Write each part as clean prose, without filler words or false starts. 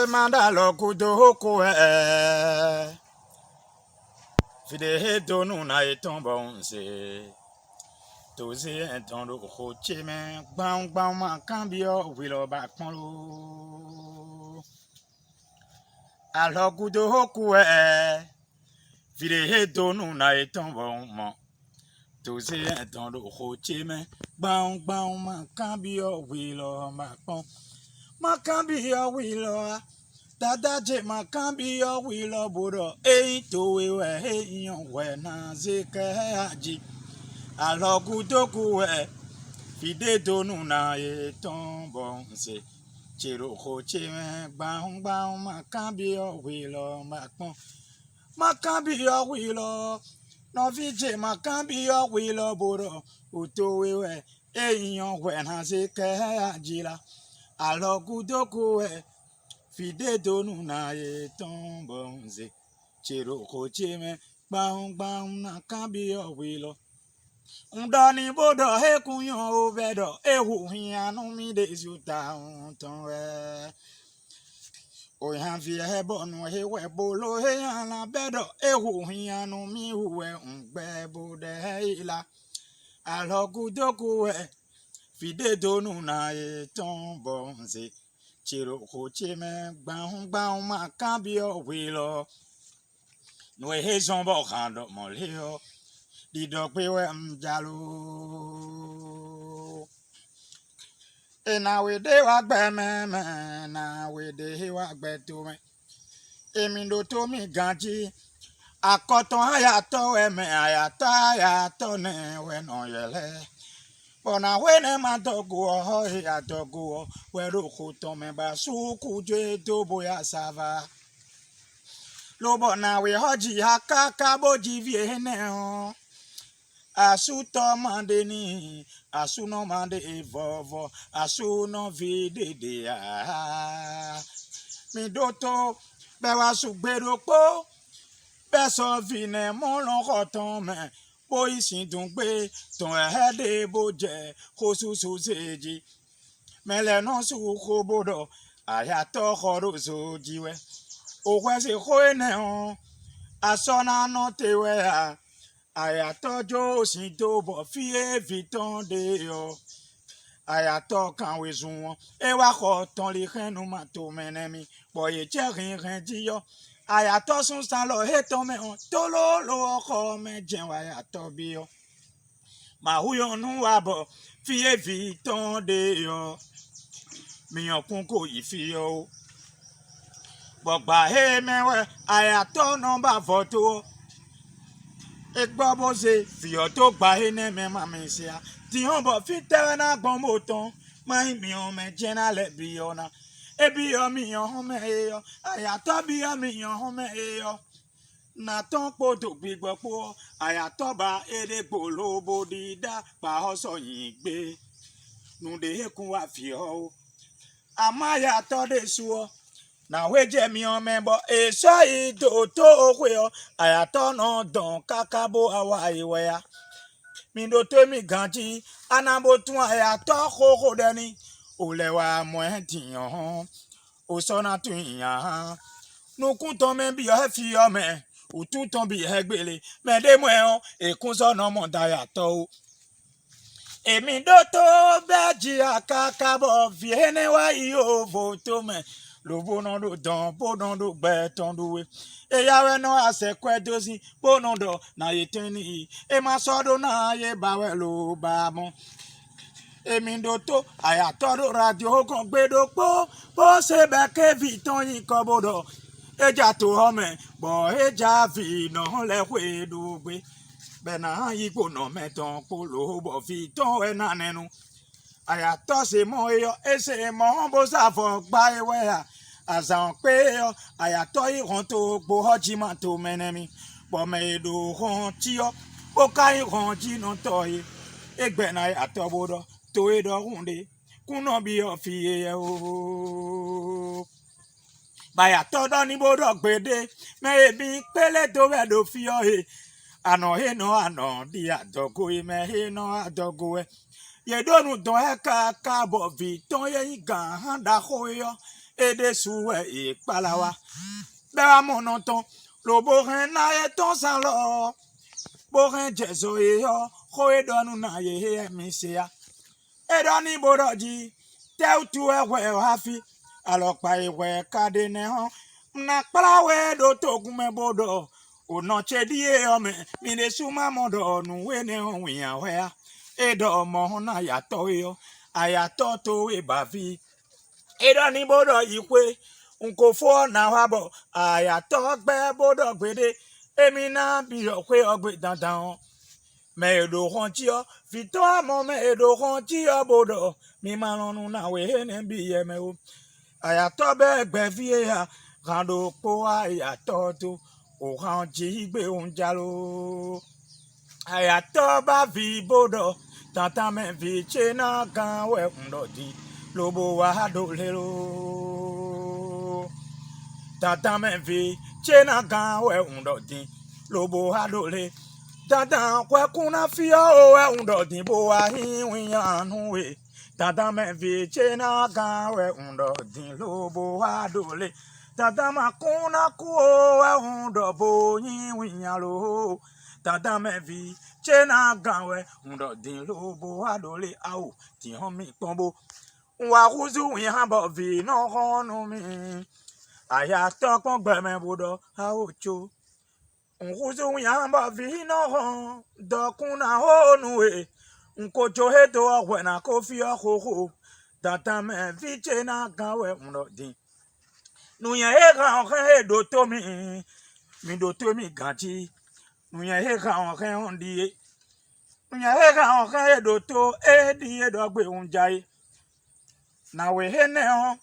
manda Allogoudokou fide donu na eton bon se Tozé Gbemahou Gbemahou ma cambio wilo ba pon lo Allogoudokou fide donu na eton bon mo Tozé Gbemahou Gbemahou ma cambio wilo ba pon ma cambio wilo Dada je ma cambio wilo buro to we yon we na zeke aji Allogoudokou fide donu na eton bon se chiro Gbemahou ma cambio wilo ma cambio wilo no vije ma cambio wilo buro to we yon we na zeke aji la Allogoudokou fide donu na eton bon se chiro Gbemahou na cambio wilo Ndani bodo he kunyo obedo ehu hianu mi de zuta ton o han fi he bonu he we bolo he ala bedo ehu hianu mi we ngbe bode ila Allogoudokou fide donu na eton bon se chiro Gbemahou ma cambio wilo no he zombo khando mo leo di do pe we mjalo na we de wa gbe me na we de wa gbe to me emi do to mi ganji akoton ayato me ayato ne we no yele bona we ne ma dogo ho ya dogo we ro ko to me ba su ku je do boya sava lo bona we hoji hakaka boji vie ne ho asu to mande ni asu no mande evovo asu no vide de mi doto be wa su gbero po be so vine mo lo koton me bo isin dun gbe ton de bo je ko su seji mele no su ko bodo aya to khoro so jiwe o kwa se ko ne on asona no tewe ayato jo si do bo fie viton de yo ayato kan we zun e wa ko ton le khenu ma to menemi boye je rin di yo ayato sun san lo he to me on to lo ko me jen wa ayato bi yo ma hu yo nu wa bo fie viton de yo mi yon kun ko yi fi yo gbogba he me we ayato number photo Egbo bo se fi to gba ene me ma me se a ti hon bo fi tere na gbon mo ton ma mi o me jena le bi ona e bi o mi yon me e yo aya to bi o mi yon me e yo na ton po do gbigbo po aya to ba ere polo bodida pa o so yin gbe nu de ekun wa fi o amaya to de suo na we je mi o me bo e so i do to we o ayato no don kakabo awa iwe ya mi do to mi ganji anabo tun ayato koko deni o lewa mo entiyan o so na tun yan nu kun to me bi o fi o me o tun ton bi egbele me de mo e kun so no mo da yato o emi do to beji akakabo viene wa iyo voto me lo bonon do don bonon do beton do e ya we no ase kwedo si bonon do na yeteni e ma so do na ye ba we lo ba mo e mi do to aya to do radio kon gbe do po se be ke viton yin ko bodo e ja to ho me bo e ja vi no le we do gbe be na yi ko no meton po lo bo viton e na nenu aya to se mo yo e se mo bo sa fo gba e we azan pe yo ayato iron to gbo hoji ma to menemi bo me do hon ti yo o kai hon ji no to egbe na ato bodo to e do hunde kuno bi o fi e o ba ya to do ni bodo gbede me bi pele to we do fi o ano he no ano di adogo me he no adogo ye do nu don e ka bo vi ton ye gan handa ho yo et des souhaits et palawa. Bera mon onton, le borin na et ton salon. Borin jezo e yo, ho e donu na ye e misia. E doni bodoji, te utu e we hafi. Alors pa e we kadene hon. Na kpala we do togu me bodo. O no chedi e ome, mi de suma modo nu we ne hon wia wea. E do mo na ya to yo, aya to e bavi. E doni bodo ikwe. Unko fo na wabo aya to gbe bodo gbede emi na bi yo kwe ogbe dandan me do ronti o fito amo me do ronti o bodo mi malonu na we ne bi ye me o aya to be gbe vie ya rando po aya to o ranji gbe onjalo aya to ba vi bodo tanta me vi chena kan we ndodi lobo wa do lelo Tata me vi chena gan we undodin lobo adole Tata kwa kuna fio we undodin bo a hin wianu we Tata me vi chena gan we undodin lobo adole Tata makuna ku we undobo yin wialo Tata me vi chena gan we undodin lobo adole au ti hon mi pombo wa kuzu wi han bo vi no honu mi Aya tokon gbeme bodo a ocho. Unkuzu yamba vino hon. Dokuna honu e. Unkocho heto wena kofi ho. Tata me viche na gawe unodin. Nuye heka onke do to mi. Mi do to mi ganchi. Nuye heka onke ondie. Nuye heka onke do to e diye dogbe unjai. Na we hene on.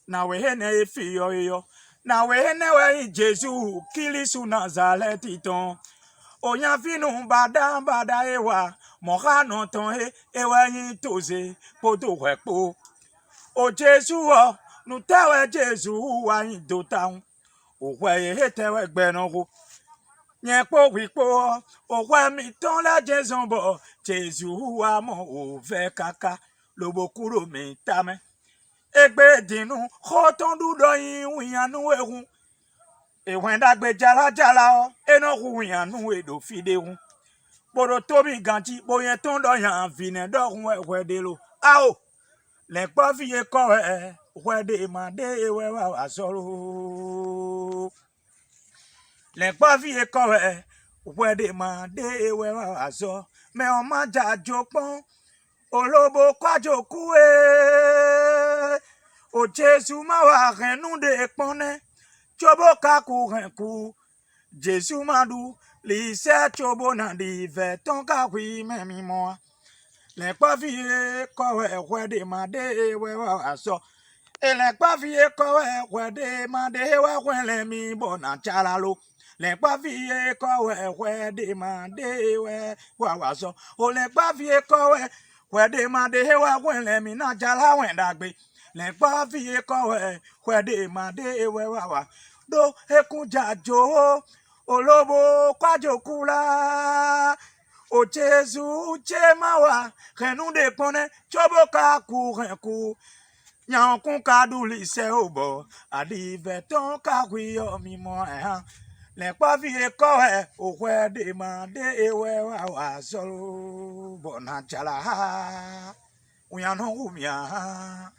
Na we hene efi yo. Na we hene we Jesu kilisu Nazareti ton. Oyan finu bada ewa. Moha non ton ewa yin toze poto wepo. O Jesu o nu tewe Jesu wa yin do taun. O we he tewe gbenon Nyepo wipo o we mi ton la Jesu bo. Jesu wa mo o ve kaka lobo kuro mi tame. Egbe dinu khoton du do yin wianu ehun e wenda gbe jala o eno hu wianu e do fide hun poro to mi ganti bo yen ton do yan vine do hun we de lo a o le pa fiye ko we de ma de we wa asoro le pa fiye ko we de ma de we wa aso me o ma ja jopon Olobo kwajoku O Jesu ma wa renu de pone Chobo kaku renku Jesu madu Li se chobo na di ve ton kakwi memi moa Le kwa vie kowe de ma de we wa aso E le kwa vie kowe de ma de we le mi bona chalalo Le kwa vie kowe de ma de we wa aso O le kwa vie kowe de ma de we le mi na jala wendagbe Le kwa vie kowe de ma de we wa do ekunja jo olobo kwajokula O Jesu chemawa renu de pone chobo kaku renku Nyankun kaduli se obo adi veton kakwi o mi mo Le kwa vie kowe de ma de we wa solo bona chala Uyano umia